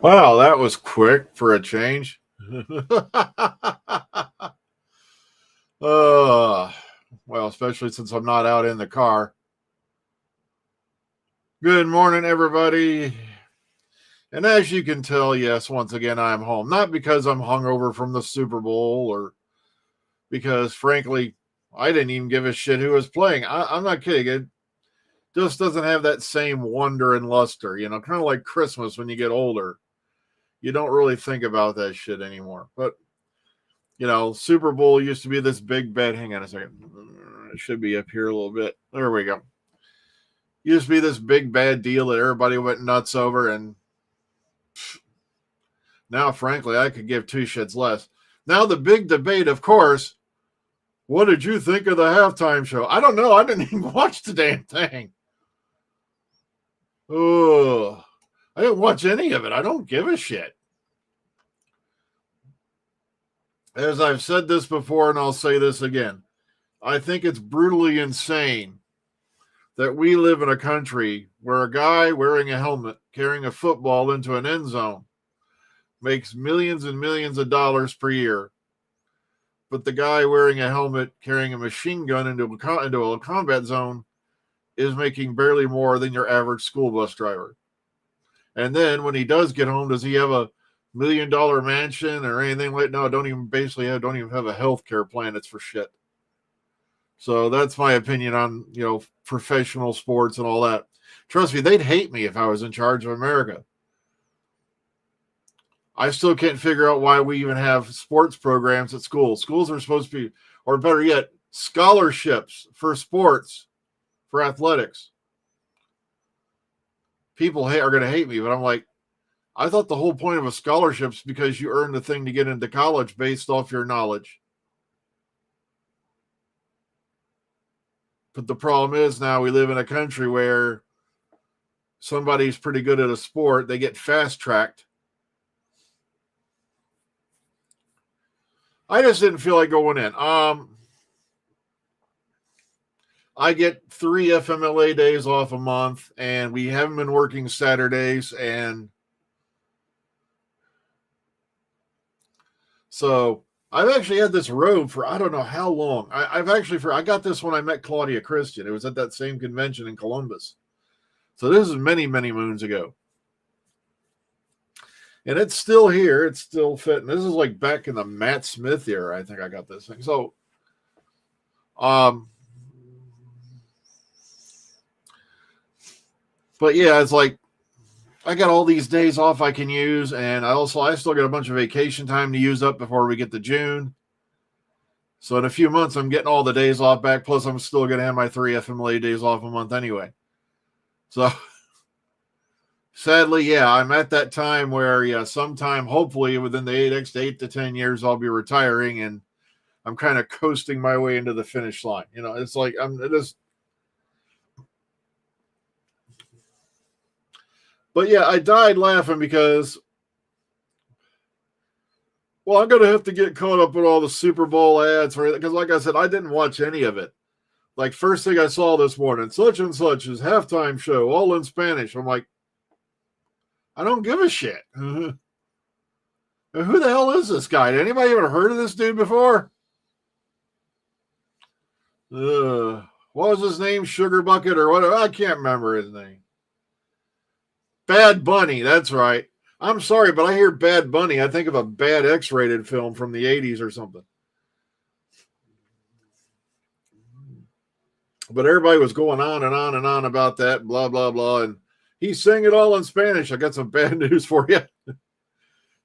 Wow, that was quick for a change. uh, well, especially since I'm not out in the car. Good morning, everybody. And as you can tell, yes, once again, I'm home. Not because I'm hungover from the Super Bowl or because, frankly, I didn't even give a shit who was playing. I'm not kidding. It just doesn't have that same wonder and luster, kind of like Christmas when you get older. You don't really think about that shit anymore. But Super Bowl used to be this big bet. Hang on a second. It should be up here a little bit. There we go. Used to be this big bad deal that everybody went nuts over. And now, frankly, I could give two shits less. Now, the big debate, of course, what did you think of the halftime show? I don't know. I didn't even watch the damn thing. Oh, I didn't watch any of it. I don't give a shit. As I've said this before, and I'll say this again, I think it's brutally insane that we live in a country where a guy wearing a helmet carrying a football into an end zone makes millions and millions of dollars per year, but the guy wearing a helmet carrying a machine gun into a combat zone is making barely more than your average school bus driver. And then when he does get home, does he have a $1 million mansion or anything like? No, don't even have a health care plan. It's for shit. So that's my opinion on professional sports and all that. Trust me, they'd hate me if I was in charge of America. I still can't figure out why we even have sports programs at schools. Schools are supposed to be, or better yet, scholarships for sports, for athletics. People are going to hate me, but I'm like, I thought the whole point of a scholarship is because you earn the thing to get into college based off your knowledge. But the problem is now we live in a country where somebody's pretty good at a sport, they get fast tracked. I just didn't feel like going in. I get 3 FMLA days off a month, and we haven't been working Saturdays, and so I've actually had this robe for I don't know how long. I got this when I met Claudia Christian. It was at that same convention in Columbus. So this is many, many moons ago. And it's still here. It's still fitting. This is like back in the Matt Smith era. I think I got this thing. So, but yeah, it's like I got all these days off I can use, and I still got a bunch of vacation time to use up before we get to June. So in a few months, I'm getting all the days off back. Plus, I'm still going to have my 3 FMLA days off a month anyway. So sadly, yeah, I'm at that time where, sometime, hopefully within the next 8 to 10 years, I'll be retiring, and I'm kind of coasting my way into the finish line. It's like but yeah, I died laughing because, well, I'm going to have to get caught up with all the Super Bowl ads because, like I said, I didn't watch any of it. Like, first thing I saw this morning, such and such is halftime show, all in Spanish. I'm like, I don't give a shit. Who the hell is this guy? Did anybody ever heard of this dude before? What was his name? Sugar Bucket or whatever? I can't remember his name. Bad Bunny, that's right. I'm sorry, but I hear Bad Bunny, I think of a bad X-rated film from the 80s or something. But everybody was going on and on and on about that, blah, blah, blah. And he sang it all in Spanish. I got some bad news for you.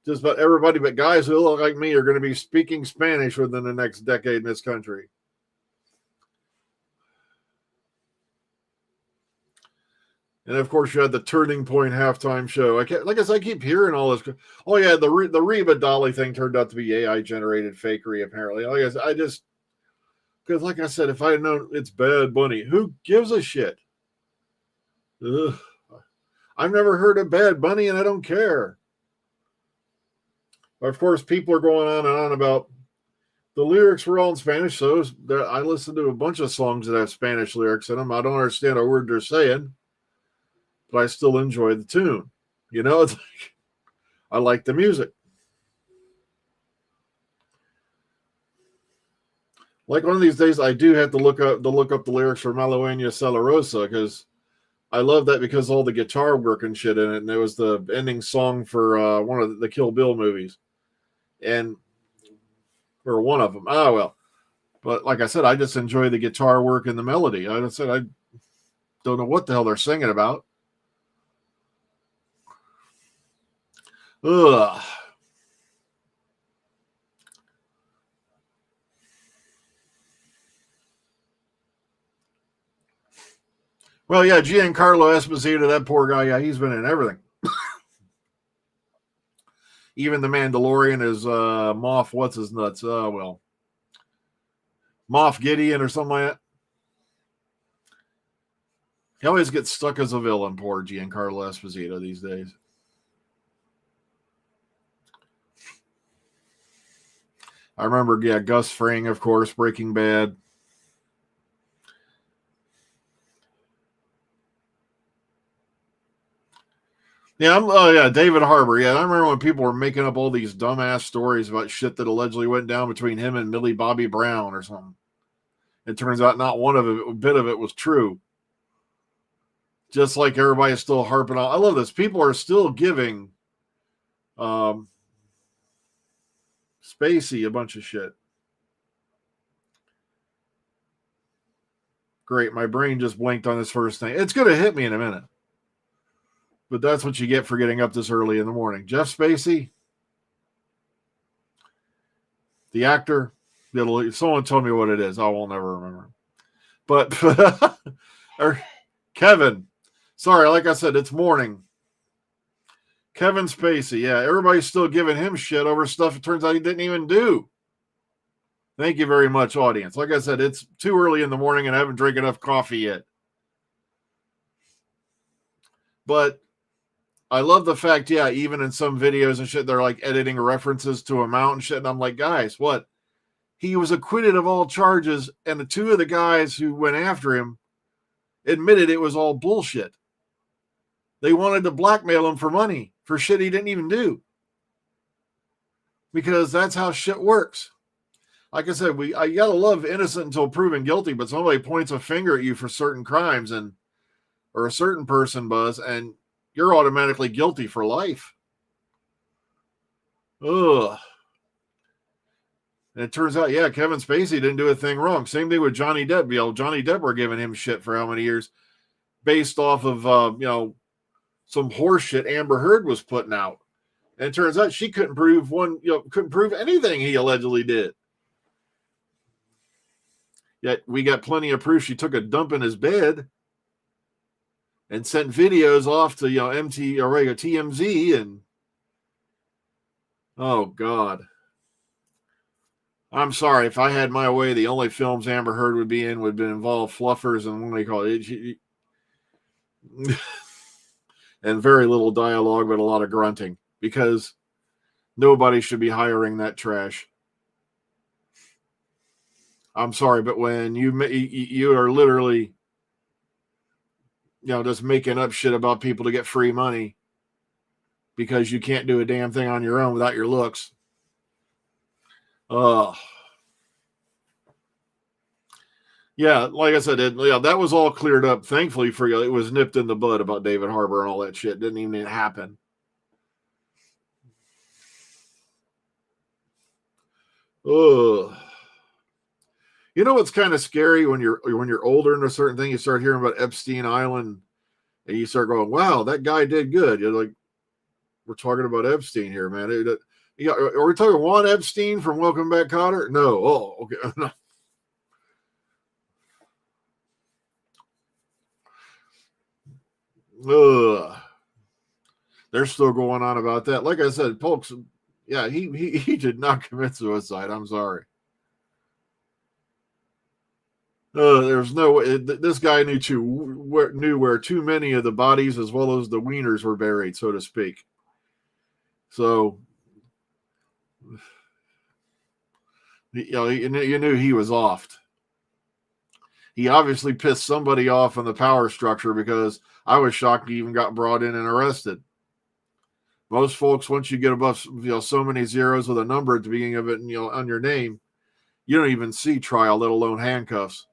Just about everybody but guys who look like me are going to be speaking Spanish within the next decade in this country. And of course, you had the Turning Point halftime show. I keep hearing all this. Oh yeah, the Reba Dolly thing turned out to be AI generated fakery. Apparently, because like I said, if I had known it's Bad Bunny, who gives a shit? Ugh. I've never heard of Bad Bunny, and I don't care. Of course, people are going on and on about the lyrics were all in Spanish, so I listened to a bunch of songs that have Spanish lyrics in them. I don't understand a word they're saying, but I still enjoy the tune. It's like, I like the music. Like one of these days, I do have to look up the lyrics for Malagueña Celerosa because I love that because all the guitar work and shit in it, and it was the ending song for one of the Kill Bill movies, and or one of them. Oh well, but like I said, I just enjoy the guitar work and the melody. I said I don't know what the hell they're singing about. Ugh. Well, yeah, Giancarlo Esposito, that poor guy, yeah, he's been in everything. Even the Mandalorian is Moff, what's his nuts? Moff Gideon or something like that. He always gets stuck as a villain, poor Giancarlo Esposito these days. I remember, yeah, Gus Fring, of course, Breaking Bad. Yeah, David Harbour. Yeah, I remember when people were making up all these dumbass stories about shit that allegedly went down between him and Millie Bobby Brown or something. It turns out not one of it, a bit of it was true. Just like everybody's still harping on. I love this. People are still giving Spacey a bunch of shit. Great. My brain just blinked on this first thing. It's going to hit me in a minute. But that's what you get for getting up this early in the morning. Jeff Spacey, the actor, someone told me what it is. I will never remember. But, or Kevin. Sorry, like I said, it's morning. Kevin Spacey. Yeah, everybody's still giving him shit over stuff it turns out he didn't even do. Thank you very much, audience. Like I said, it's too early in the morning and I haven't drank enough coffee yet. But I love the fact, yeah, even in some videos and shit, they're like editing references to a mountain shit. And I'm like, guys, what? He was acquitted of all charges. And the two of the guys who went after him admitted it was all bullshit. They wanted to blackmail him for money for shit he didn't even do. Because that's how shit works. Like I said, I gotta love innocent until proven guilty, but somebody points a finger at you for certain crimes or a certain person, Buzz, and you're automatically guilty for life. Ugh. And it turns out, yeah, Kevin Spacey didn't do a thing wrong. Same thing with Johnny Depp. You know, Johnny Depp were giving him shit for how many years based off of, some horse shit Amber Heard was putting out. And it turns out she couldn't prove anything he allegedly did. Yet we got plenty of proof she took a dump in his bed and sent videos off to, TMZ and oh God. I'm sorry. If I had my way, the only films Amber Heard would be in would involve fluffers and what do you call it? And very little dialogue, but a lot of grunting because nobody should be hiring that trash. I'm sorry, but when you are literally, just making up shit about people to get free money because you can't do a damn thing on your own without your looks. Yeah, like I said, that was all cleared up. Thankfully for you, it was nipped in the bud about David Harbour and all that shit. Didn't even happen. Ugh. You know what's kind of scary when you're older and a certain thing, you start hearing about Epstein Island and you start going, wow, that guy did good. You're like, we're talking about Epstein here, man. Are we talking Juan Epstein from Welcome Back, Kotter? No. Oh, okay. Ugh. They're still going on about that. Like I said, folks, yeah, he did not commit suicide. I'm sorry. There's no way. This guy knew where too many of the bodies as well as the wieners were buried, so to speak. So, you knew he was offed. He obviously pissed somebody off in the power structure because I was shocked he even got brought in and arrested. Most folks, once you get above so many zeros with a number at the beginning of it, and on your name, you don't even see trial, let alone handcuffs.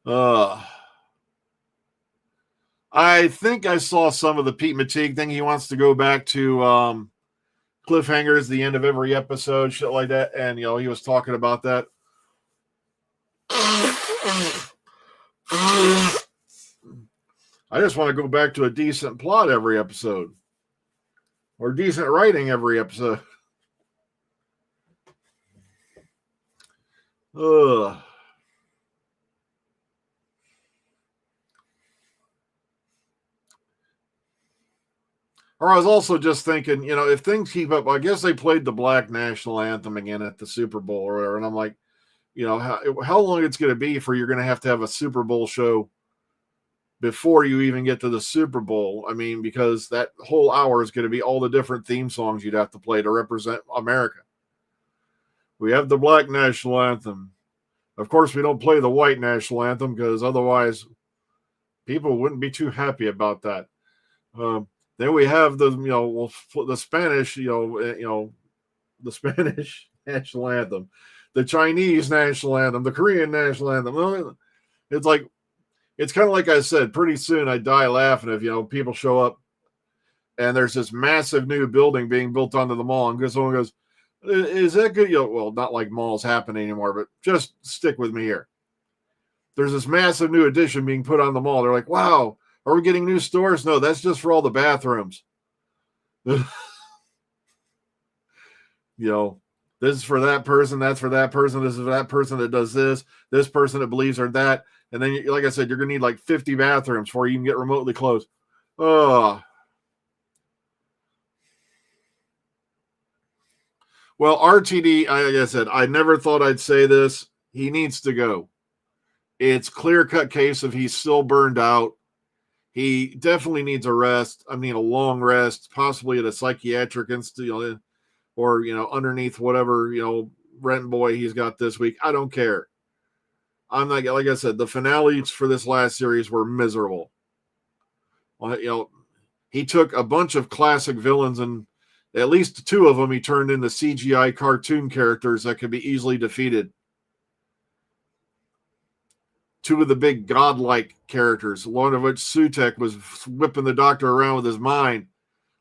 I think I saw some of the Pete Matigue thing. He wants to go back to cliffhangers, the end of every episode, shit like that. And, he was talking about that. I just want to go back to a decent plot every episode, or decent writing every episode. Ugh. Or I was also just thinking, if things keep up, I guess they played the Black National Anthem again at the Super Bowl or whatever. And I'm like, how long it's going to be for you're going to have a Super Bowl show before you even get to the Super Bowl. I mean, because that whole hour is going to be all the different theme songs you'd have to play to represent America. We have the Black National Anthem. Of course, we don't play the White National Anthem because otherwise people wouldn't be too happy about that. Then we have the Spanish, the Spanish national anthem, the Chinese national anthem, the Korean national anthem. It's kind of like I said, pretty soon I die laughing if, people show up and there's this massive new building being built onto the mall. And someone goes, is that good? Well, not like malls happen anymore, but just stick with me here. There's this massive new addition being put on the mall. They're like, wow, are we getting new stores? No, that's just for all the bathrooms. This is for that person. That's for that person. This is for that person that does this person that believes or that. And then, like I said, you're going to need like 50 bathrooms before you can get remotely close. Oh. Well, RTD, like I said, I never thought I'd say this. He needs to go. It's clear-cut case of he's still burned out. He definitely needs a rest. I mean, a long rest, possibly at a psychiatric institute, or, underneath whatever, rent boy he's got this week. I don't care. I'm not, like I said, the finales for this last series were miserable. He took a bunch of classic villains and at least two of them he turned into CGI cartoon characters that could be easily defeated. Two of the big godlike characters, one of which Sutek was whipping the Doctor around with his mind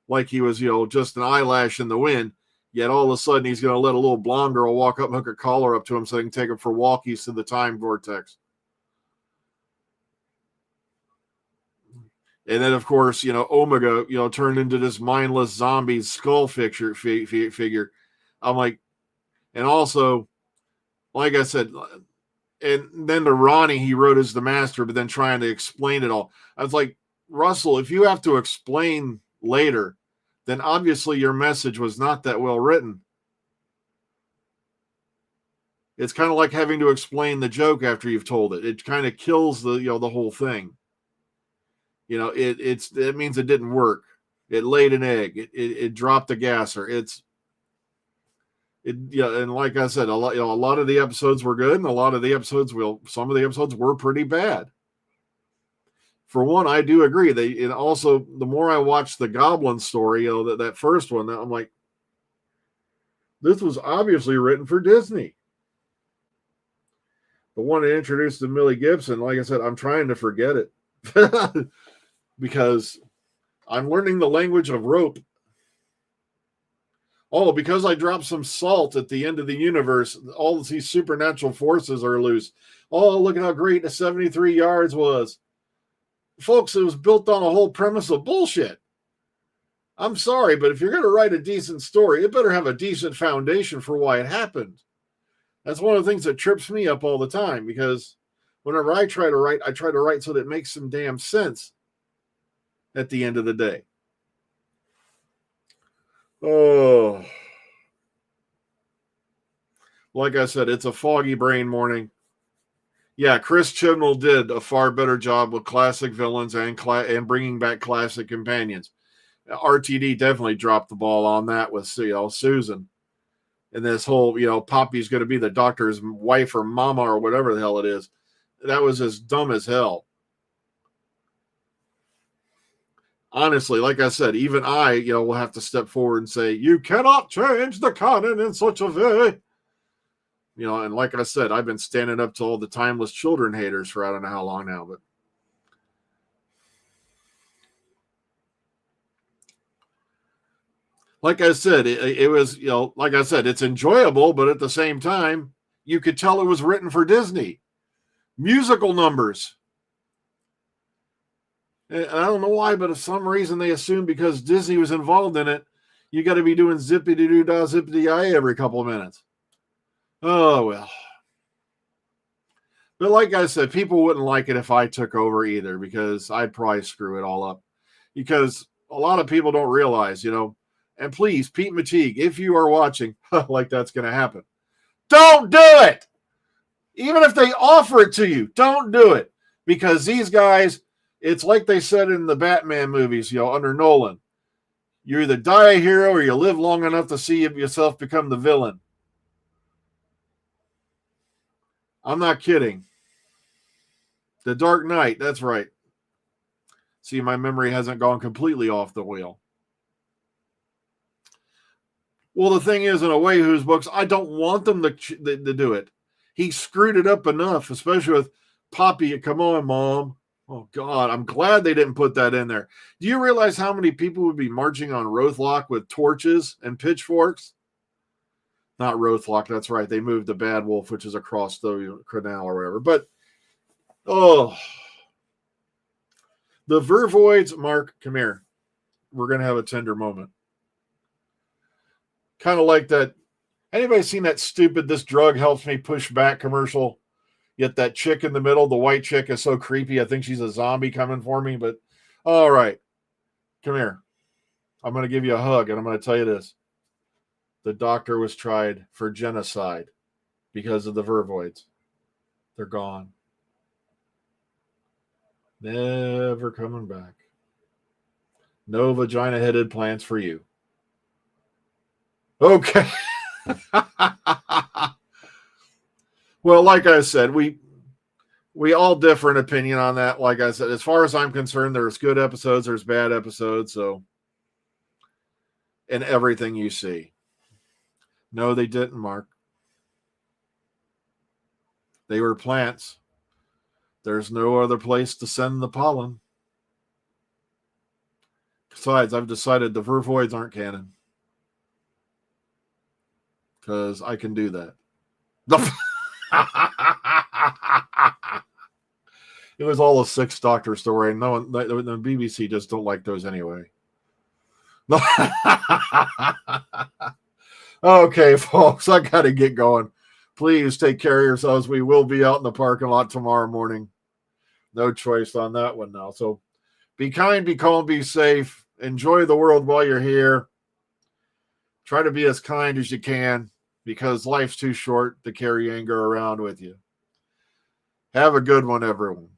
like he was, just an eyelash in the wind. Yet all of a sudden he's going to let a little blonde girl walk up and hook a collar up to him so they can take him for walkies to the time vortex. And then, of course, Omega, turned into this mindless zombie skull figure. I'm like, and also, like I said, and then to Ronnie, he wrote as the master, but then trying to explain it all. I was like, Russell, if you have to explain later, then obviously your message was not that well written. It's kind of like having to explain the joke after you've told it. It kind of kills the whole thing. It means it didn't work. It laid an egg. It dropped a gasser. And like I said, a lot of the episodes were good, and some of the episodes were pretty bad. For one, I do agree. And also, the more I watched the Goblin story, that first one, I'm like, this was obviously written for Disney. But when it introduced to Millie Gibson, like I said, I'm trying to forget it. Because I'm learning the language of rope. Oh, because I dropped some salt at the end of the universe, all these supernatural forces are loose. Oh, look at how great the 73 yards was. Folks, it was built on a whole premise of bullshit. I'm sorry, but if you're going to write a decent story, it better have a decent foundation for why it happened. That's one of the things that trips me up all the time, because whenever I try to write so that it makes some damn sense at the end of the day. Oh, like I said, it's a foggy brain morning. Yeah, Chris Chibnall did a far better job with classic villains and bringing back classic companions. RTD definitely dropped the ball on that with Susan. And this whole, Poppy's going to be the Doctor's wife or mama or whatever the hell it is. That was as dumb as hell. honestly, like I said, even I, will have to step forward and say, you cannot change the canon in such a way. And like I said, I've been standing up to all the timeless children haters for I don't know how long now, but like I said, it was, like I said, it's enjoyable, but at the same time, you could tell it was written for Disney. Musical numbers. And I don't know why, but for some reason they assumed because Disney was involved in it, you got to be doing zippity-doo-dah, zippity-eye every couple of minutes. Oh, well. But like I said, people wouldn't like it if I took over either because I'd probably screw it all up. Because a lot of people don't realize, and please, Pete Mateague, if you are watching, like that's going to happen, don't do it. Even if they offer it to you, don't do it. Because these guys, it's like they said in the Batman movies, under Nolan. You either die a hero or you live long enough to see yourself become the villain. I'm not kidding. The Dark Knight, that's right. See, my memory hasn't gone completely off the wheel. Well, the thing is, in Away Who's books, I don't want them to do it. He screwed it up enough, especially with Poppy. Come on, Mom. Oh, God, I'm glad they didn't put that in there. Do you realize how many people would be marching on Rothlock with torches and pitchforks? Not Rothlock, that's right. They moved the Bad Wolf, which is across the canal or whatever. But, the Vervoids, Mark, come here. We're going to have a tender moment. Kind of like that. Anybody seen that stupid "this drug helps me push back" commercial? Yet that chick in the middle, the white chick, is so creepy. I think she's a zombie coming for me. But all right, come here. I'm going to give you a hug, and I'm going to tell you this. The doctor was tried for genocide because of the Vervoids. They're gone. Never coming back. No vagina-headed plants for you. Okay. Well, like I said, we all differ in opinion on that. Like I said, as far as I'm concerned, there's good episodes, there's bad episodes. So, and everything you see. No, they didn't, Mark. They were plants. There's no other place to send the pollen. Besides, I've decided the Vervoids aren't canon. Because I can do that. It was all a Sixth Doctor story. No one, the BBC just don't like those anyway. Okay, folks, I got to get going. Please take care of yourselves. We will be out in the parking lot tomorrow morning. No choice on that one now. So be kind, be calm, be safe. Enjoy the world while you're here. Try to be as kind as you can because life's too short to carry anger around with you. Have a good one, everyone.